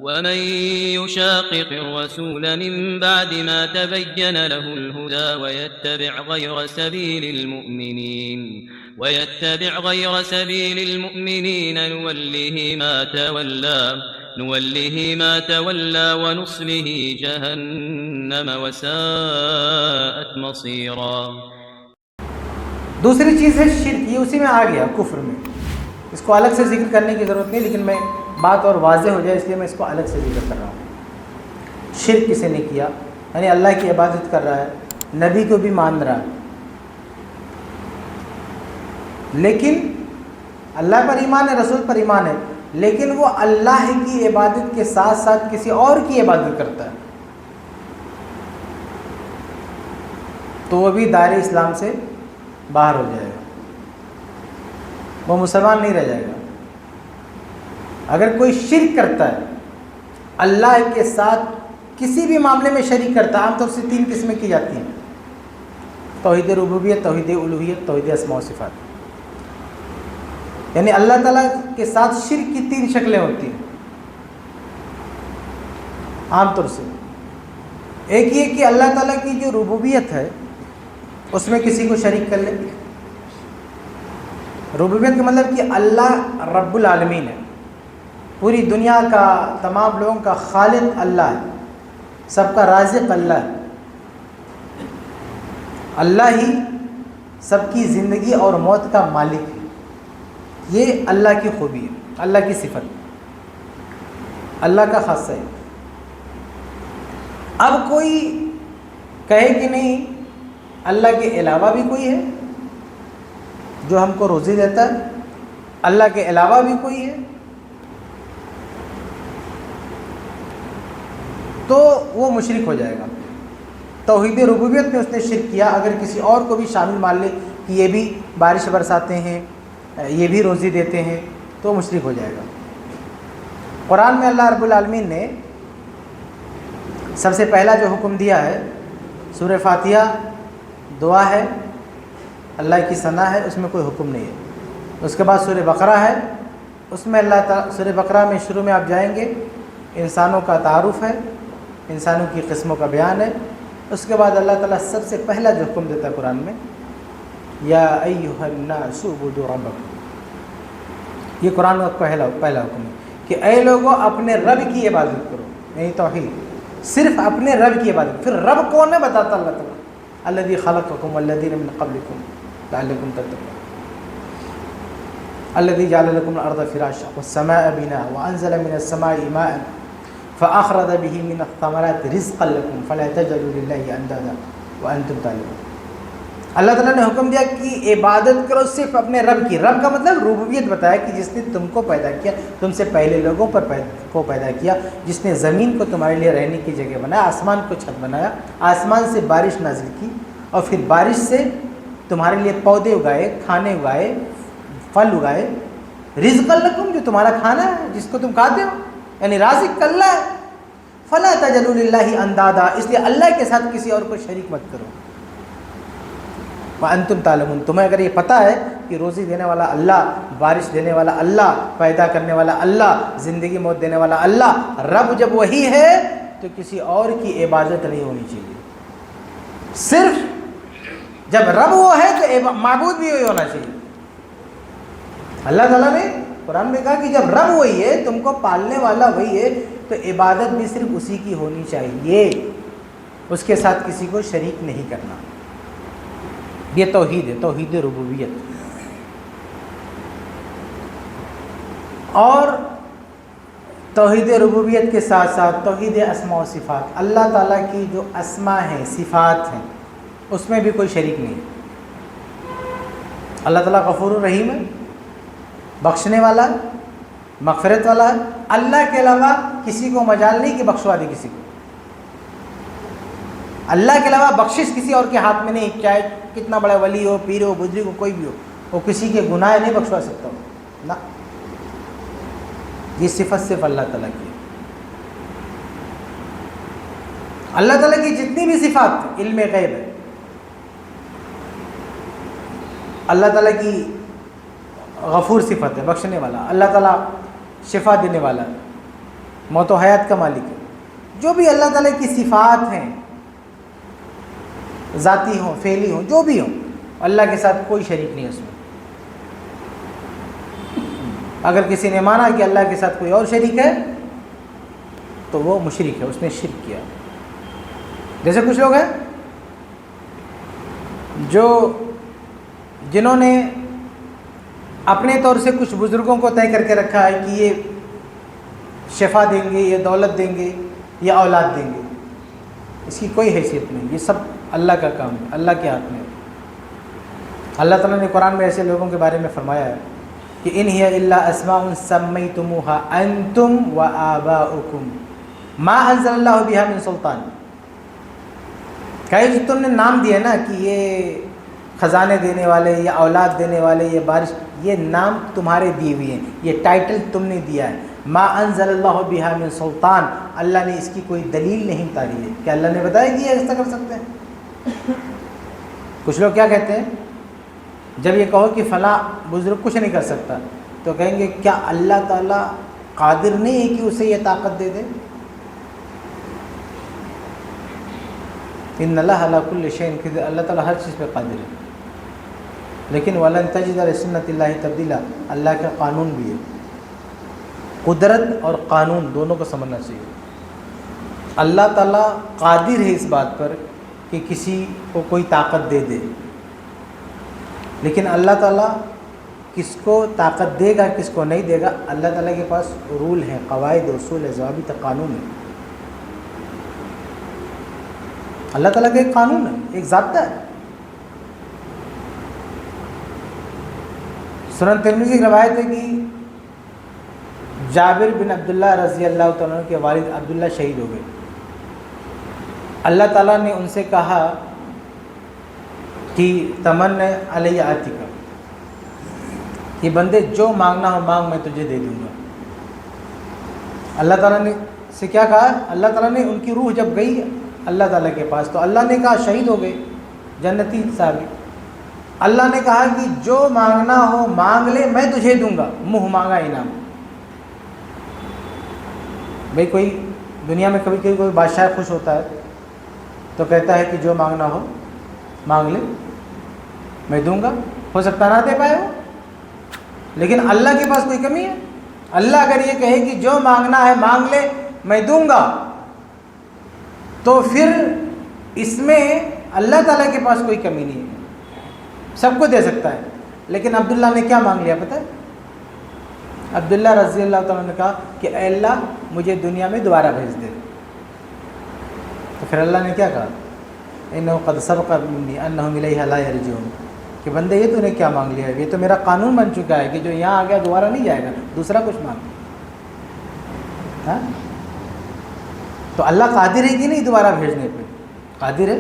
ومن يشاقق الرسول من بعد ما تبين له الهدى ويتبع غير سبيل المؤمنين نوله ما تولى ونصله جهنم وساءت مصيرا. دوسری چیز ہے شرک. یہ اسی میں آ گیا کفر میں. اس کو الگ سے ذکر کرنے کی ضرورت نہیں، لیکن میں بات اور واضح ہو جائے اس لیے میں اس کو الگ سے ذکر کر رہا ہوں. شرک کسی نے کیا یعنی اللہ کی عبادت کر رہا ہے، نبی کو بھی مان رہا ہے، لیکن اللہ پر ایمان ہے، رسول پر ایمان ہے، لیکن وہ اللہ کی عبادت کے ساتھ ساتھ کسی اور کی عبادت کرتا ہے، تو وہ بھی دائرہ اسلام سے باہر ہو جائے گا، وہ مسلمان نہیں رہ جائے گا. اگر کوئی شرک کرتا ہے، اللہ کے ساتھ کسی بھی معاملے میں شریک کرتا ہے، عام طور سے 3 قسمیں کی جاتی ہیں: توحید ربوبیت، توحید الوہیت، توحید اسماء و صفات. یعنی اللہ تعالیٰ کے ساتھ شرک کی 3 شکلیں ہوتی ہیں عام طور سے. ایک یہ کہ اللہ تعالیٰ کی جو ربوبیت ہے اس میں کسی کو شریک کر لے. ربوبیت کا مطلب کہ اللہ رب العالمین ہے، پوری دنیا کا، تمام لوگوں کا خالق اللہ ہے، سب کا رازق اللہ ہے، اللہ ہی سب کی زندگی اور موت کا مالک ہے. یہ اللہ کی خوبی ہے، اللہ کی صفت، اللہ کا خاصہ ہے. اب کوئی کہے کہ نہیں اللہ کے علاوہ بھی کوئی ہے جو ہم کو روزی دیتا ہے، اللہ کے علاوہ بھی کوئی ہے، تو وہ مشرک ہو جائے گا. توحید ربوبیت میں اس نے شرک کیا. اگر کسی اور کو بھی شامل مان لے کہ یہ بھی بارش برساتے ہیں، یہ بھی روزی دیتے ہیں، تو مشرک ہو جائے گا. قرآن میں اللہ رب العالمین نے سب سے پہلا جو حکم دیا ہے، سورہ فاتحہ دعا ہے، اللہ کی ثنا ہے، اس میں کوئی حکم نہیں ہے. اس کے بعد سورہ بقرہ ہے، اس میں اللہ تعالیٰ، سورہ بقرہ میں شروع میں آپ جائیں گے انسانوں کا تعارف ہے، انسانوں کی قسموں کا بیان ہے. اس کے بعد اللہ تعالیٰ سب سے پہلا جو حکم دیتا ہے قرآن میں، یا ایھا الناس اعبدوا ربکم. یہ قرآن کا پہلا حکم ہے کہ اے لوگوں اپنے رب کی عبادت کرو، یعنی توحید، صرف اپنے رب کی عبادت. پھر رب کون ہے بتاتا اللہ تعالیٰ، الذی خلقکم والذین من قبلکم لعلکم تتقون، الذی جعل لکم الارض فراشا والسماء بناء وانزل من السماء ماء فاخرج به من الثمرات رزقا لکم فلا تجعلوا للہ اندادا وانتم تعلمون. اللہ تعالیٰ نے حکم دیا کہ عبادت کرو صرف اپنے رب کی. رب کا مطلب ربوبیت بتایا کہ جس نے تم کو پیدا کیا، تم سے پہلے لوگوں کو پیدا کیا، جس نے زمین کو تمہارے لیے رہنے کی جگہ بنایا، آسمان کو چھت بنایا، آسمان سے بارش نازل کی، اور پھر بارش سے تمہارے لیے پودے اگائے، کھانے اگائے، پھل اگائے. رزق لکم، جو تمہارا کھانا ہے، جس کو تم کھاتے ہو، یعنی رازق اللہ ہے. فلا تجعلوا للہ اندادا، اس لیے اللہ کے ساتھ کسی اور کو شریک مت کرو. وانتم تعلمون، تمہیں اگر یہ پتہ ہے کہ روزی دینے والا اللہ، بارش دینے والا اللہ، پیدا کرنے والا اللہ، زندگی موت دینے والا اللہ، رب جب وہی ہے تو کسی اور کی عبادت نہیں ہونی چاہیے. صرف جب رب وہ ہے تو معبود بھی وہی ہونا چاہیے. اللہ تعالیٰ نے قرآن میں کہا کہ جب رب وہی ہے، تم کو پالنے والا وہی ہے، تو عبادت بھی صرف اسی کی ہونی چاہیے، اس کے ساتھ کسی کو شریک نہیں کرنا. یہ توحید ہے، توحید ربوبیت. اور توحید ربوبیت کے ساتھ ساتھ توحید اسماء و صفات، اللہ تعالیٰ کی جو اسماء ہیں، صفات ہیں، اس میں بھی کوئی شریک نہیں. اللہ تعالیٰ غفور الرحیم ہے، بخشنے والا ہے، مغفرت والا ہے. اللہ کے علاوہ کسی کو مجال نہیں کہ بخشوا دے کسی کو. اللہ کے علاوہ بخشش کسی اور کے ہاتھ میں نہیں، چاہے کتنا بڑا ولی ہو، پیر ہو، بزرگ ہو، کوئی بھی ہو، وہ کسی کے گناہ نہیں بخشوا سکتا ہو نا. یہ صفت صرف اللہ تعالیٰ کی ہے. اللہ تعالیٰ کی جتنی بھی صفات، علم غیب ہے، اللہ تعالیٰ کی غفور صفت ہے، بخشنے والا. اللہ تعالیٰ شفا دینے والا ہے، موت و حیات کا مالک ہے. جو بھی اللہ تعالیٰ کی صفات ہیں، ذاتی ہوں، فعلی ہوں، جو بھی ہوں، اللہ کے ساتھ کوئی شریک نہیں ہے اس میں. اگر کسی نے مانا کہ اللہ کے ساتھ کوئی اور شریک ہے تو وہ مشرک ہے، اس نے شرک کیا. جیسے کچھ لوگ ہیں جنہوں نے اپنے طور سے کچھ بزرگوں کو طے کر کے رکھا ہے کہ یہ شفا دیں گے، یہ دولت دیں گے، یہ اولاد دیں گے. اس کی کوئی حیثیت نہیں، یہ سب اللہ کا کام ہے، اللہ کے ہاتھ میں. اللہ تعالیٰ نے قرآن میں ایسے لوگوں کے بارے میں فرمایا ہے کہ ان ہی الا اسماء سمیتموها انتم وآباؤکم ما انزل اللہ بہا من سلطان. کہ جو تم نے نام دیا نا کہ یہ خزانے دینے والے، یہ اولاد دینے والے، یہ بارش، یہ نام تمہارے دیے ہوئے ہیں، یہ ٹائٹل تم نے دیا ہے. ما انزل اللہ بہا من سلطان، اللہ نے اس کی کوئی دلیل نہیں اتاری ہے. کہ اللہ نے بتایا کہ یہ ایسا کر سکتے ہیں؟ کچھ لوگ کیا کہتے ہیں جب یہ کہو کہ فلاں بزرگ کچھ نہیں کر سکتا تو کہیں گے کیا اللہ تعالیٰ قادر نہیں ہے کہ اسے یہ طاقت دے دے؟ ان اللہ علی کل شیء قدیر، اللہ تعالیٰ ہر چیز پہ قادر ہے. لیکن ولن تجد لسنت اللہ تبدیلا، اللہ کا قانون بھی ہے. قدرت اور قانون دونوں کو سمجھنا چاہیے. اللہ تعالیٰ قادر ہے اس بات پر کہ کسی کو کوئی طاقت دے دے، لیکن اللہ تعالیٰ کس کو طاقت دے گا کس کو نہیں دے گا، اللہ تعالیٰ کے پاس رول ہیں، قواعد، اصول ہے، ضوابط، قانون ہے. اللہ تعالیٰ کا ایک قانون ہے، ایک ضابطہ ہے. سنن ترمذی کی روایت ہے کہ جابر بن عبداللہ رضی اللہ تعالیٰ عنہ کے والد عبداللہ شہید ہو گئے. اللہ تعالیٰ نے ان سے کہا کہ تمنا علیہ عاتقہ، یہ بندے جو مانگنا ہو مانگ، میں تجھے دے دوں گا. اللہ تعالیٰ نے سے کیا کہا؟ اللہ تعالیٰ نے ان کی روح جب گئی اللہ تعالیٰ کے پاس تو اللہ نے کہا شہید ہو گئے، جنتی صاحب. اللہ نے کہا کہ جو مانگنا ہو مانگ لے، میں تجھے دوں گا، منہ مانگا انعام. بھئی کوئی دنیا میں کبھی کبھی کوئی بادشاہ خوش ہوتا ہے تو کہتا ہے کہ جو مانگنا ہو مانگ لے، میں دوں گا. ہو سکتا نہ دے پائے ہو، لیکن اللہ کے پاس کوئی کمی ہے؟ اللہ اگر یہ کہے کہ جو مانگنا ہے مانگ لے میں دوں گا، تو پھر اس میں اللہ تعالیٰ کے پاس کوئی کمی نہیں ہے، سب کو دے سکتا ہے. لیکن عبداللہ نے کیا مانگ لیا پتہ ہے؟ عبداللہ رضی اللہ تعالیٰ نے کہا کہ اے اللہ مجھے دنیا میں دوبارہ بھیج دے. تو پھر اللہ نے کیا کہا؟ انہ قد سبق منی انہم الیہ لا یرجعون، کہ بندے یہ تو نے کیا مانگ لیا ہے، یہ تو میرا قانون بن چکا ہے کہ جو یہاں آ گیا دوبارہ نہیں جائے گا، دوسرا کچھ مانگ. ہاں تو اللہ قادر ہے کہ نہیں دوبارہ بھیجنے پہ؟ قادر ہے.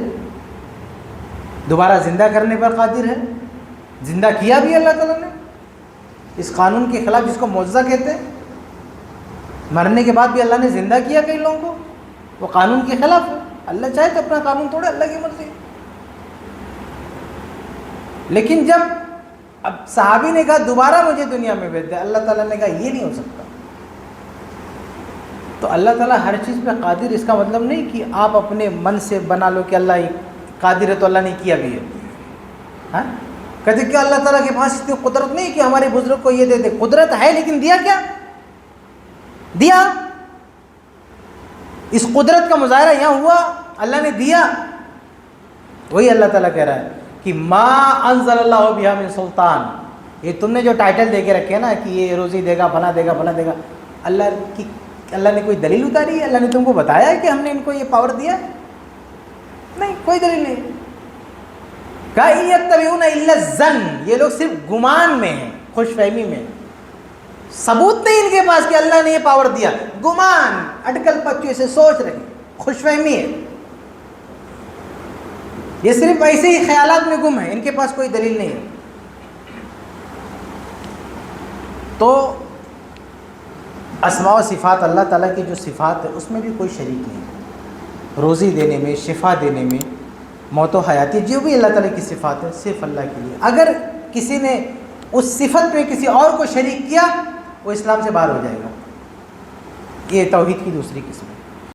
دوبارہ زندہ کرنے پر قادر ہے. زندہ کیا بھی اللہ تعالیٰ نے اس قانون کے خلاف، جس کو معجزہ کہتے ہیں. مرنے کے بعد بھی اللہ نے زندہ کیا کئی لوگوں کو، وہ قانون کے خلاف ہے. اللہ چاہے تو اپنا قانون توڑے، اللہ کی مرضی. لیکن جب اب صحابی نے کہا دوبارہ مجھے دنیا میں بھیج دے، اللہ تعالیٰ نے کہا یہ نہیں ہو سکتا. تو اللہ تعالیٰ ہر چیز پہ قادر، اس کا مطلب نہیں کہ آپ اپنے من سے بنا لو کہ اللہ قادر ہے تو اللہ نے کیا بھی ہے. ہاں کہتے کہ اللہ تعالیٰ کے پاس اتنی قدرت نہیں کہ ہمارے بزرگ کو یہ دے دے. قدرت ہے لیکن دیا کیا؟ دیا. اس قدرت کا مظاہرہ یہاں ہوا، اللہ نے دیا. وہی اللہ تعالیٰ کہہ رہا ہے کہ ما انزل اللہ بہا من سلطان. یہ تم نے جو ٹائٹل دے کے رکھے نا کہ یہ روزی دے گا، فلاں دے گا، فلاں دے گا، اللہ نے کوئی دلیل اتاری ہے؟ اللہ نے تم کو بتایا ہے کہ ہم نے ان کو یہ پاور دیا؟ نہیں، کوئی دلیل نہیں. کہا یتبعون الا الظن، یہ لوگ صرف گمان میں ہیں، خوش فہمی میں. ثبوت نہیں ان کے پاس کہ اللہ نے یہ پاور دیا. گمان، اٹکل پچو سے سوچ رہے، خوش فہمی ہے. یہ صرف ایسے ہی خیالات میں گم ہیں، ان کے پاس کوئی دلیل نہیں ہے. تو اسماء و صفات، اللہ تعالیٰ کی جو صفات ہے اس میں بھی کوئی شریک نہیں. روزی دینے میں، شفا دینے میں، موت و حیاتی، جو بھی اللہ تعالیٰ کی صفات ہے صرف اللہ کے لیے. اگر کسی نے اس صفت میں کسی اور کو شریک کیا وہ اسلام سے باہر ہو جائے گا. یہ توحید کی دوسری قسم ہے.